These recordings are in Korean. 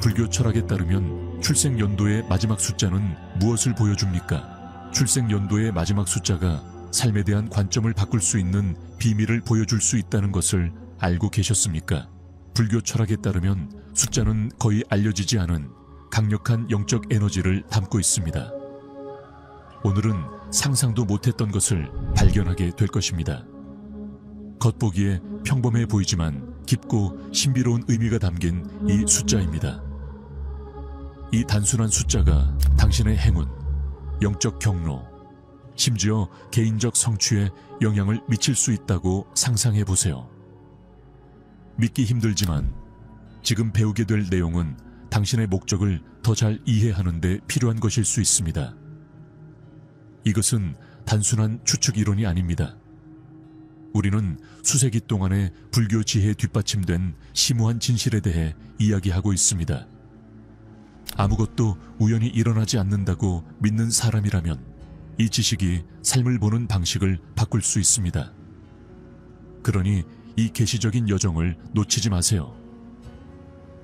불교 철학에 따르면 출생 연도의 마지막 숫자는 무엇을 보여줍니까? 출생 연도의 마지막 숫자가 삶에 대한 관점을 바꿀 수 있는 비밀을 보여줄 수 있다는 것을 알고 계셨습니까? 불교 철학에 따르면 숫자는 거의 알려지지 않은 강력한 영적 에너지를 담고 있습니다. 오늘은 상상도 못했던 것을 발견하게 될 것입니다. 겉보기에 평범해 보이지만 깊고 신비로운 의미가 담긴 이 숫자입니다. 이 단순한 숫자가 당신의 행운, 영적 경로, 심지어 개인적 성취에 영향을 미칠 수 있다고 상상해 보세요. 믿기 힘들지만 지금 배우게 될 내용은 당신의 목적을 더 잘 이해하는 데 필요한 것일 수 있습니다. 이것은 단순한 추측 이론이 아닙니다. 우리는 수세기 동안의 불교 지혜에 뒷받침된 심오한 진실에 대해 이야기하고 있습니다. 아무것도 우연히 일어나지 않는다고 믿는 사람이라면 이 지식이 삶을 보는 방식을 바꿀 수 있습니다. 그러니 이 계시적인 여정을 놓치지 마세요.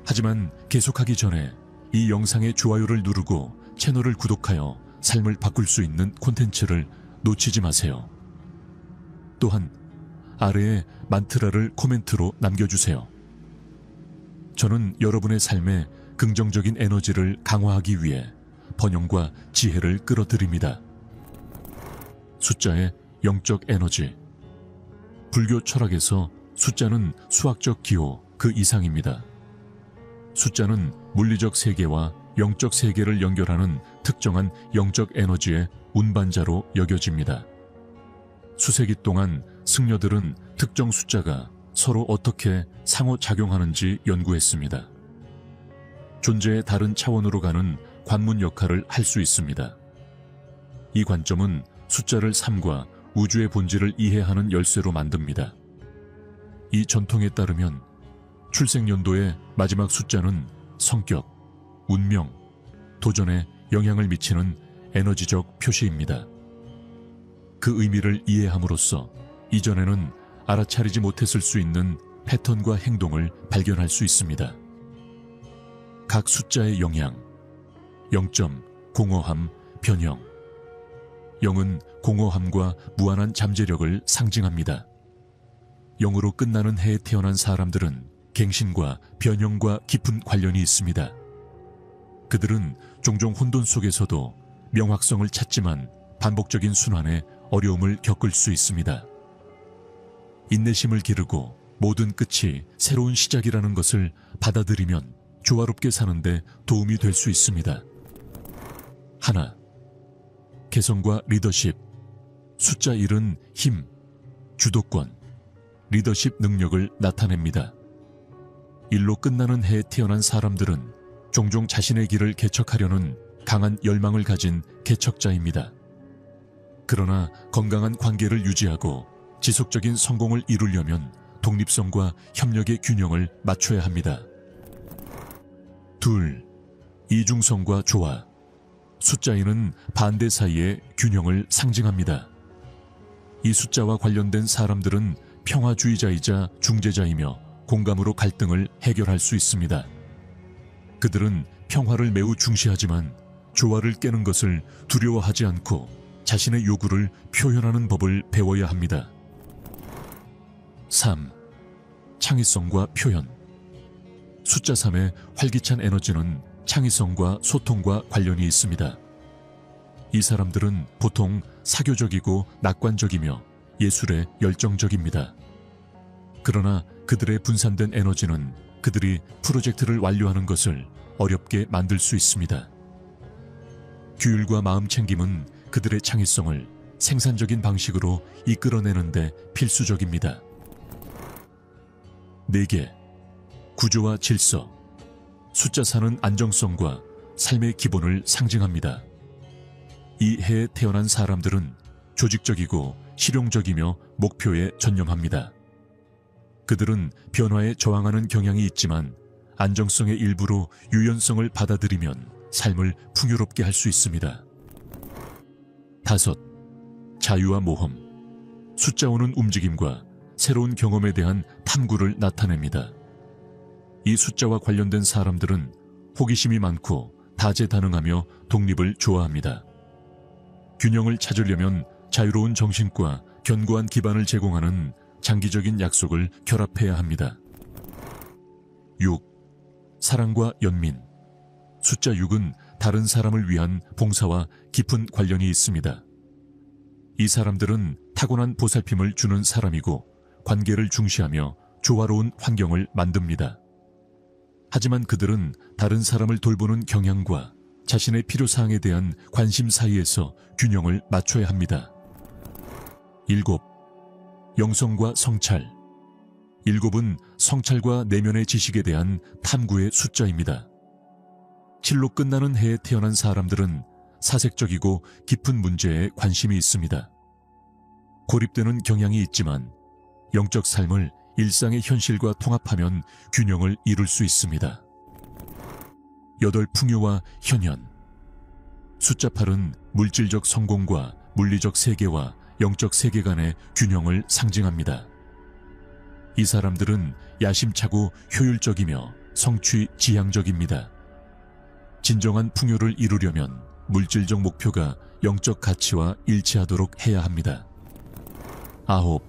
하지만 계속하기 전에 이 영상의 좋아요를 누르고 채널을 구독하여 삶을 바꿀 수 있는 콘텐츠를 놓치지 마세요. 또한 아래에 만트라를 코멘트로 남겨주세요. 저는 여러분의 삶에 긍정적인 에너지를 강화하기 위해 번영과 지혜를 끌어들입니다. 숫자의 영적 에너지. 불교 철학에서 숫자는 수학적 기호 그 이상입니다. 숫자는 물리적 세계와 영적 세계를 연결하는 특정한 영적 에너지의 운반자로 여겨집니다. 수세기 동안 승려들은 특정 숫자가 서로 어떻게 상호작용하는지 연구했습니다. 존재의 다른 차원으로 가는 관문 역할을 할 수 있습니다. 이 관점은 숫자를 삶과 우주의 본질을 이해하는 열쇠로 만듭니다. 이 전통에 따르면 출생연도의 마지막 숫자는 성격, 운명, 도전에 영향을 미치는 에너지적 표시입니다. 그 의미를 이해함으로써 이전에는 알아차리지 못했을 수 있는 패턴과 행동을 발견할 수 있습니다. 각 숫자의 영향, 0점, 공허함, 변형. 0은 공허함과 무한한 잠재력을 상징합니다. 0으로 끝나는 해에 태어난 사람들은 갱신과 변형과 깊은 관련이 있습니다. 그들은 종종 혼돈 속에서도 명확성을 찾지만 반복적인 순환에 어려움을 겪을 수 있습니다. 인내심을 기르고 모든 끝이 새로운 시작이라는 것을 받아들이면 조화롭게 사는데 도움이 될 수 있습니다. 하나, 개성과 리더십. 숫자 1은 힘, 주도권, 리더십 능력을 나타냅니다. 1로 끝나는 해에 태어난 사람들은 종종 자신의 길을 개척하려는 강한 열망을 가진 개척자입니다. 그러나 건강한 관계를 유지하고 지속적인 성공을 이루려면 독립성과 협력의 균형을 맞춰야 합니다. 2. 이중성과 조화. 숫자 2는 반대 사이의 균형을 상징합니다. 이 숫자와 관련된 사람들은 평화주의자이자 중재자이며 공감으로 갈등을 해결할 수 있습니다. 그들은 평화를 매우 중시하지만 조화를 깨는 것을 두려워하지 않고 자신의 요구를 표현하는 법을 배워야 합니다. 3. 창의성과 표현. 숫자 3의 활기찬 에너지는 창의성과 소통과 관련이 있습니다. 이 사람들은 보통 사교적이고 낙관적이며 예술에 열정적입니다. 그러나 그들의 분산된 에너지는 그들이 프로젝트를 완료하는 것을 어렵게 만들 수 있습니다. 규율과 마음챙김은 그들의 창의성을 생산적인 방식으로 이끌어내는데 필수적입니다. 4개, 구조와 질서. 숫자 4는 안정성과 삶의 기본을 상징합니다. 이 해에 태어난 사람들은 조직적이고 실용적이며 목표에 전념합니다. 그들은 변화에 저항하는 경향이 있지만 안정성의 일부로 유연성을 받아들이면 삶을 풍요롭게 할 수 있습니다. 5. 자유와 모험. 숫자 5는 움직임과 새로운 경험에 대한 탐구를 나타냅니다. 이 숫자와 관련된 사람들은 호기심이 많고 다재다능하며 독립을 좋아합니다. 균형을 찾으려면 자유로운 정신과 견고한 기반을 제공하는 장기적인 약속을 결합해야 합니다. 6. 사랑과 연민. 숫자 6은 다른 사람을 위한 봉사와 깊은 관련이 있습니다. 이 사람들은 타고난 보살핌을 주는 사람이고 관계를 중시하며 조화로운 환경을 만듭니다. 하지만 그들은 다른 사람을 돌보는 경향과 자신의 필요사항에 대한 관심 사이에서 균형을 맞춰야 합니다. 7. 영성과 성찰. 7은 성찰과 내면의 지식에 대한 탐구의 숫자입니다. 7로 끝나는 해에 태어난 사람들은 사색적이고 깊은 문제에 관심이 있습니다. 고립되는 경향이 있지만 영적 삶을 일상의 현실과 통합하면 균형을 이룰 수 있습니다. 8. 풍요와 현현. 숫자 8은 물질적 성공과 물리적 세계와 영적 세계 간의 균형을 상징합니다. 이 사람들은 야심차고 효율적이며 성취 지향적입니다. 진정한 풍요를 이루려면 물질적 목표가 영적 가치와 일치하도록 해야 합니다. 9.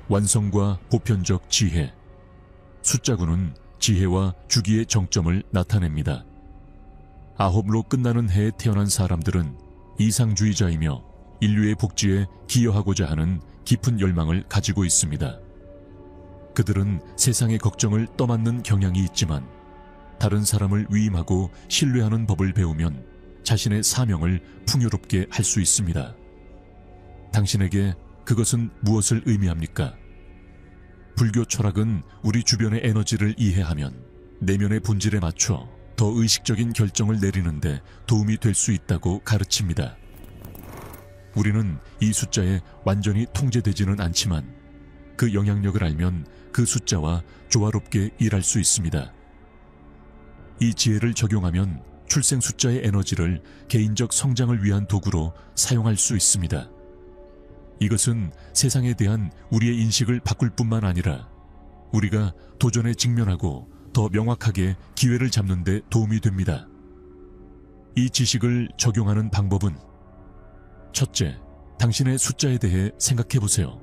완성과 보편적 지혜. 숫자 9는 지혜와 주기의 정점을 나타냅니다. 9로 끝나는 해에 태어난 사람들은 이상주의자이며 인류의 복지에 기여하고자 하는 깊은 열망을 가지고 있습니다. 그들은 세상의 걱정을 떠맡는 경향이 있지만 다른 사람을 위임하고 신뢰하는 법을 배우면 자신의 사명을 풍요롭게 할 수 있습니다. 당신에게 그것은 무엇을 의미합니까? 불교 철학은 우리 주변의 에너지를 이해하면 내면의 본질에 맞춰 더 의식적인 결정을 내리는데 도움이 될 수 있다고 가르칩니다. 우리는 이 숫자에 완전히 통제되지는 않지만 그 영향력을 알면 그 숫자와 조화롭게 일할 수 있습니다. 이 지혜를 적용하면 출생 숫자의 에너지를 개인적 성장을 위한 도구로 사용할 수 있습니다. 이것은 세상에 대한 우리의 인식을 바꿀 뿐만 아니라 우리가 도전에 직면하고 더 명확하게 기회를 잡는 데 도움이 됩니다. 이 지식을 적용하는 방법은 첫째, 당신의 숫자에 대해 생각해 보세요.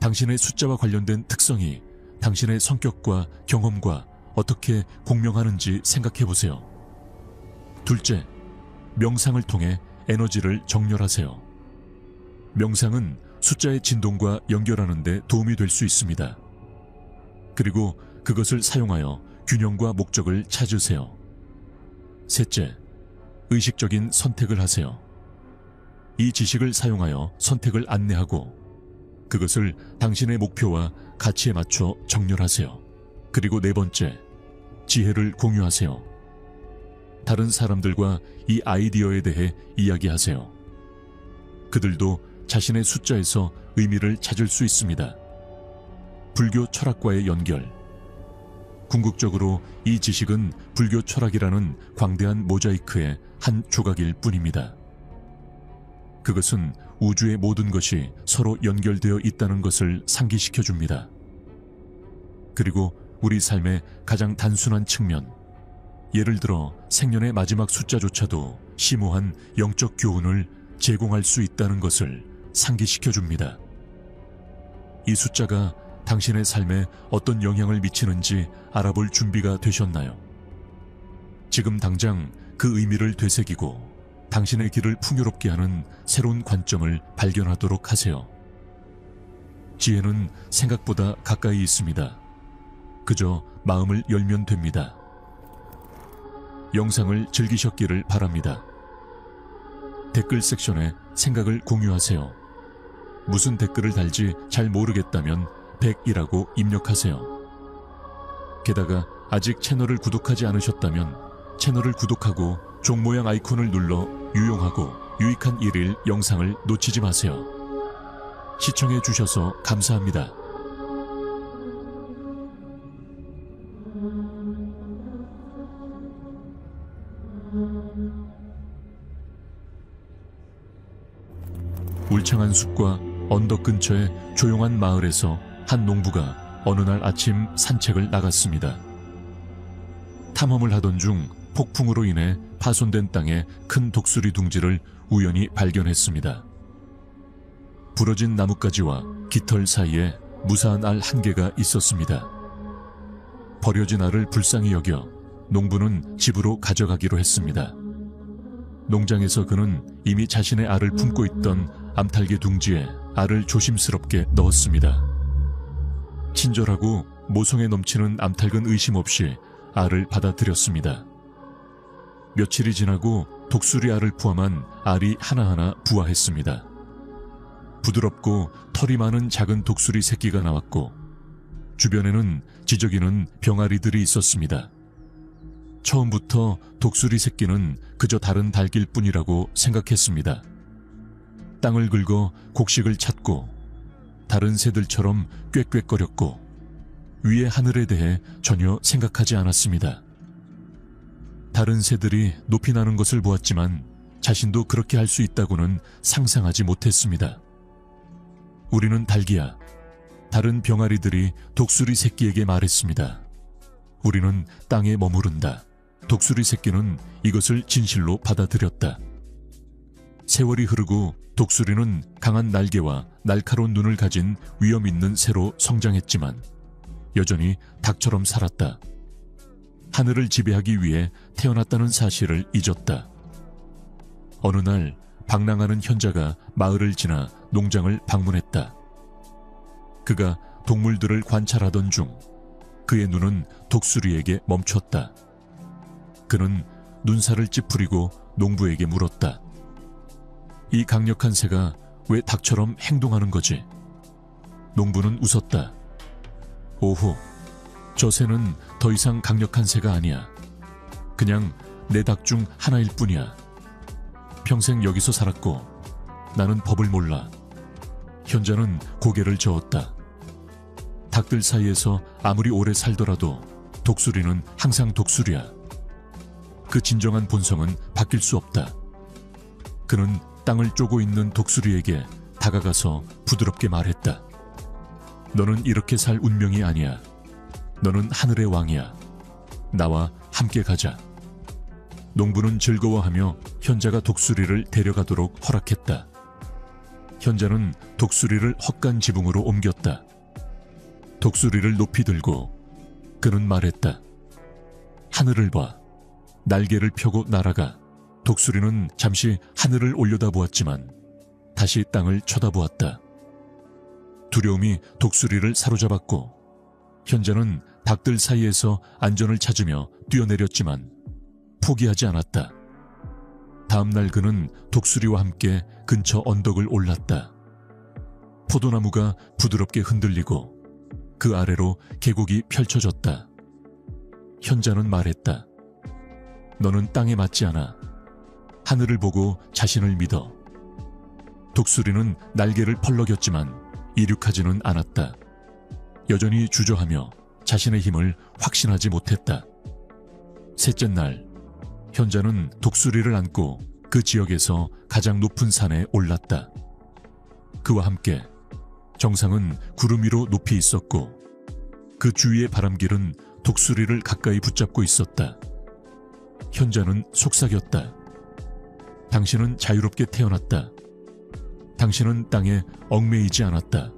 당신의 숫자와 관련된 특성이 당신의 성격과 경험과 어떻게 공명하는지 생각해 보세요. 둘째, 명상을 통해 에너지를 정렬하세요. 명상은 숫자의 진동과 연결하는 데 도움이 될 수 있습니다. 그리고 그것을 사용하여 균형과 목적을 찾으세요. 셋째, 의식적인 선택을 하세요. 이 지식을 사용하여 선택을 안내하고 그것을 당신의 목표와 가치에 맞춰 정렬하세요. 그리고 네 번째, 지혜를 공유하세요. 다른 사람들과 이 아이디어에 대해 이야기하세요. 그들도 자신의 숫자에서 의미를 찾을 수 있습니다. 불교 철학과의 연결. 궁극적으로 이 지식은 불교 철학이라는 광대한 모자이크의 한 조각일 뿐입니다. 그것은 우주의 모든 것이 서로 연결되어 있다는 것을 상기시켜 줍니다. 그리고 우리 삶의 가장 단순한 측면, 예를 들어 생년의 마지막 숫자조차도 심오한 영적 교훈을 제공할 수 있다는 것을 상기시켜 줍니다. 이 숫자가 당신의 삶에 어떤 영향을 미치는지 알아볼 준비가 되셨나요? 지금 당장 그 의미를 되새기고 당신의 길을 풍요롭게 하는 새로운 관점을 발견하도록 하세요. 지혜는 생각보다 가까이 있습니다. 그저 마음을 열면 됩니다. 영상을 즐기셨기를 바랍니다. 댓글 섹션에 생각을 공유하세요. 무슨 댓글을 달지 잘 모르겠다면 100이라고 입력하세요. 게다가 아직 채널을 구독하지 않으셨다면 채널을 구독하고 종 모양 아이콘을 눌러 유용하고 유익한 일일 영상을 놓치지 마세요. 시청해 주셔서 감사합니다. 울창한 숲과 언덕 근처의 조용한 마을에서 한 농부가 어느 날 아침 산책을 나갔습니다. 탐험을 하던 중 폭풍으로 인해 파손된 땅에 큰 독수리 둥지를 우연히 발견했습니다. 부러진 나뭇가지와 깃털 사이에 무사한 알 한 개가 있었습니다. 버려진 알을 불쌍히 여겨 농부는 집으로 가져가기로 했습니다. 농장에서 그는 이미 자신의 알을 품고 있던 암탉의 둥지에 알을 조심스럽게 넣었습니다. 친절하고 모성에 넘치는 암탉은 의심 없이 알을 받아들였습니다. 며칠이 지나고 독수리 알을 포함한 알이 하나하나 부화했습니다. 부드럽고 털이 많은 작은 독수리 새끼가 나왔고 주변에는 지저귀는 병아리들이 있었습니다. 처음부터 독수리 새끼는 그저 다른 닭일 뿐이라고 생각했습니다. 땅을 긁어 곡식을 찾고 다른 새들처럼 꽥꽥거렸고 위의 하늘에 대해 전혀 생각하지 않았습니다. 다른 새들이 높이 나는 것을 보았지만 자신도 그렇게 할 수 있다고는 상상하지 못했습니다. 우리는 닭이야. 다른 병아리들이 독수리 새끼에게 말했습니다. 우리는 땅에 머무른다. 독수리 새끼는 이것을 진실로 받아들였다. 세월이 흐르고 독수리는 강한 날개와 날카로운 눈을 가진 위험 있는 새로 성장했지만 여전히 닭처럼 살았다. 하늘을 지배하기 위해 태어났다는 사실을 잊었다. 어느 날 방랑하는 현자가 마을을 지나 농장을 방문했다. 그가 동물들을 관찰하던 중 그의 눈은 독수리에게 멈췄다. 그는 눈살을 찌푸리고 농부에게 물었다. 이 강력한 새가 왜 닭처럼 행동하는 거지? 농부는 웃었다. 오호, 저 새는 더 이상 강력한 새가 아니야. 그냥 내 닭 중 하나일 뿐이야. 평생 여기서 살았고 나는 법을 몰라. 현자는 고개를 저었다. 닭들 사이에서 아무리 오래 살더라도 독수리는 항상 독수리야. 그 진정한 본성은 바뀔 수 없다. 그는 땅을 쪼고 있는 독수리에게 다가가서 부드럽게 말했다. 너는 이렇게 살 운명이 아니야. 너는 하늘의 왕이야. 나와 함께 가자. 농부는 즐거워하며 현자가 독수리를 데려가도록 허락했다. 현자는 독수리를 헛간 지붕으로 옮겼다. 독수리를 높이 들고 그는 말했다. 하늘을 봐. 날개를 펴고 날아가. 독수리는 잠시 하늘을 올려다보았지만 다시 땅을 쳐다보았다. 두려움이 독수리를 사로잡았고 현자는 닭들 사이에서 안전을 찾으며 뛰어내렸지만 포기하지 않았다. 다음 날 그는 독수리와 함께 근처 언덕을 올랐다. 포도나무가 부드럽게 흔들리고 그 아래로 계곡이 펼쳐졌다. 현자는 말했다. 너는 땅에 맞지 않아. 하늘을 보고 자신을 믿어. 독수리는 날개를 펄럭였지만 이륙하지는 않았다. 여전히 주저하며 자신의 힘을 확신하지 못했다. 셋째 날, 현자는 독수리를 안고 그 지역에서 가장 높은 산에 올랐다. 그와 함께 정상은 구름 위로 높이 있었고 그 주위의 바람길은 독수리를 가까이 붙잡고 있었다. 현자는 속삭였다. 당신은 자유롭게 태어났다. 당신은 땅에 얽매이지 않았다.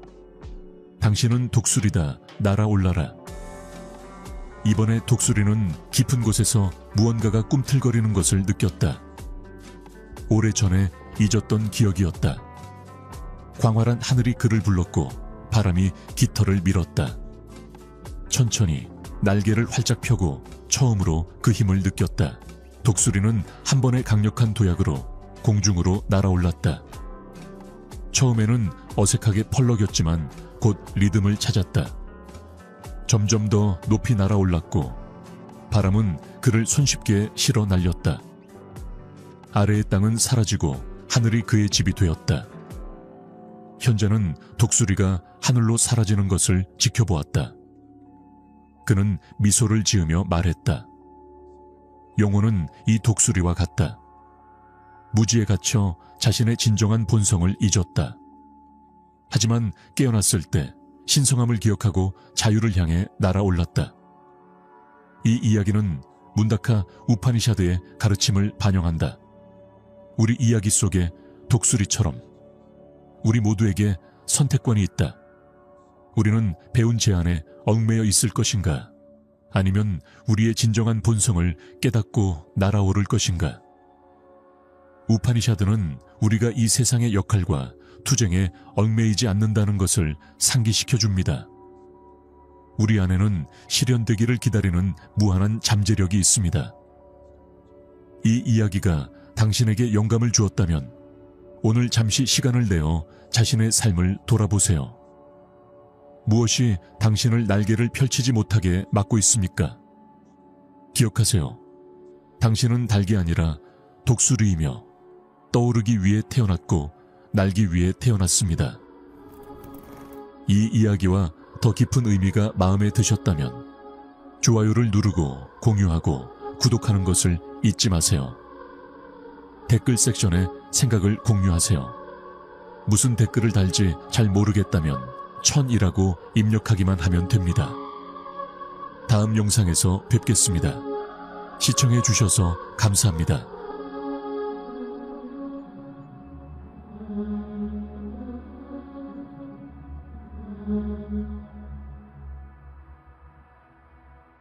당신은 독수리다. 날아올라라. 이번에 독수리는 깊은 곳에서 무언가가 꿈틀거리는 것을 느꼈다. 오래전에 잊었던 기억이었다. 광활한 하늘이 그를 불렀고 바람이 깃털을 밀었다. 천천히 날개를 활짝 펴고 처음으로 그 힘을 느꼈다. 독수리는 한 번의 강력한 도약으로 공중으로 날아올랐다. 처음에는 어색하게 펄럭였지만 곧 리듬을 찾았다. 점점 더 높이 날아올랐고 바람은 그를 손쉽게 실어 날렸다. 아래의 땅은 사라지고 하늘이 그의 집이 되었다. 현자는 독수리가 하늘로 사라지는 것을 지켜보았다. 그는 미소를 지으며 말했다. 영혼은 이 독수리와 같다. 무지에 갇혀 자신의 진정한 본성을 잊었다. 하지만 깨어났을 때 신성함을 기억하고 자유를 향해 날아올랐다. 이 이야기는 문다카 우파니샤드의 가르침을 반영한다. 우리 이야기 속에 독수리처럼 우리 모두에게 선택권이 있다. 우리는 배운 제안에 얽매여 있을 것인가? 아니면 우리의 진정한 본성을 깨닫고 날아오를 것인가? 우파니샤드는 우리가 이 세상의 역할과 투쟁에 얽매이지 않는다는 것을 상기시켜 줍니다. 우리 안에는 실현되기를 기다리는 무한한 잠재력이 있습니다. 이 이야기가 당신에게 영감을 주었다면 오늘 잠시 시간을 내어 자신의 삶을 돌아보세요. 무엇이 당신을 날개를 펼치지 못하게 막고 있습니까? 기억하세요. 당신은 닭이 아니라 독수리이며 떠오르기 위해 태어났고 날기 위해 태어났습니다. 이 이야기와 더 깊은 의미가 마음에 드셨다면 좋아요를 누르고 공유하고 구독하는 것을 잊지 마세요. 댓글 섹션에 생각을 공유하세요. 무슨 댓글을 달지 잘 모르겠다면 1000이라고 입력하기만 하면 됩니다. 다음 영상에서 뵙겠습니다. 시청해 주셔서 감사합니다.